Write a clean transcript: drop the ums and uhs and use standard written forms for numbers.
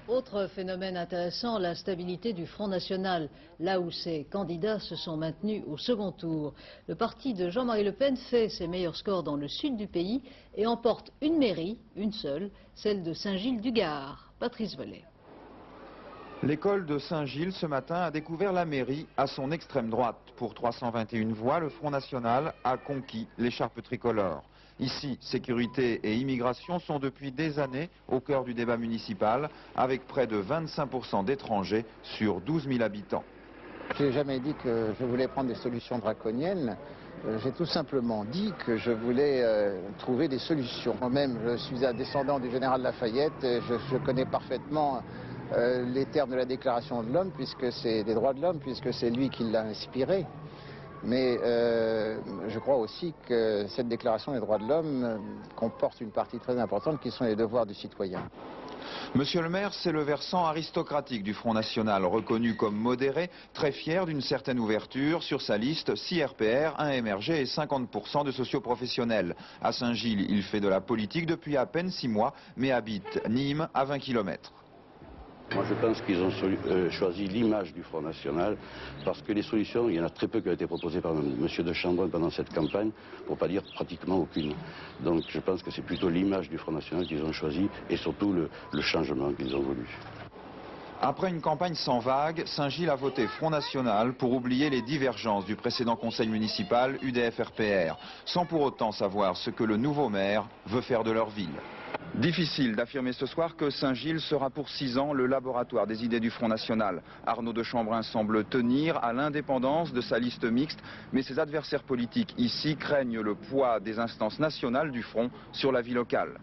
Autre phénomène intéressant, la stabilité du Front National, là où ses candidats se sont maintenus au second tour. Le parti de Jean-Marie Le Pen fait ses meilleurs scores dans le sud du pays et emporte une mairie, une seule, celle de Saint-Gilles-du-Gard. Patrice Velay. L'école de Saint-Gilles ce matin a découvert la mairie à son extrême droite. Pour 321 voix, le Front National a conquis l'écharpe tricolore. Ici, sécurité et immigration sont depuis des années au cœur du débat municipal, avec près de 25% d'étrangers sur 12 000 habitants. Je n'ai jamais dit que je voulais prendre des solutions draconiennes. J'ai tout simplement dit que je voulais trouver des solutions. Moi-même, je suis un descendant du général Lafayette. Je connais parfaitement les termes de la Déclaration de l'homme, puisque c'est des droits de l'homme, puisque c'est lui qui l'a inspiré. Mais je crois aussi que cette Déclaration des droits de l'homme comporte une partie très importante qui sont les devoirs du citoyen. Monsieur le maire, c'est le versant aristocratique du Front National, reconnu comme modéré, très fier d'une certaine ouverture. Sur sa liste, 6 RPR, 1 MRG et 50% de socioprofessionnels. À Saint-Gilles, il fait de la politique depuis à peine 6 mois, mais habite Nîmes, à 20 km. Moi je pense qu'ils ont choisi l'image du Front National parce que les solutions, il y en a très peu qui ont été proposées par M. de Chambon pendant cette campagne, pour ne pas dire pratiquement aucune. Donc je pense que c'est plutôt l'image du Front National qu'ils ont choisi et surtout le changement qu'ils ont voulu. Après une campagne sans vague, Saint-Gilles a voté Front National pour oublier les divergences du précédent conseil municipal UDF-RPR, sans pour autant savoir ce que le nouveau maire veut faire de leur ville. Difficile d'affirmer ce soir que Saint-Gilles sera pour 6 ans le laboratoire des idées du Front National. Arnaud de Chambrun semble tenir à l'indépendance de sa liste mixte, mais ses adversaires politiques ici craignent le poids des instances nationales du Front sur la vie locale.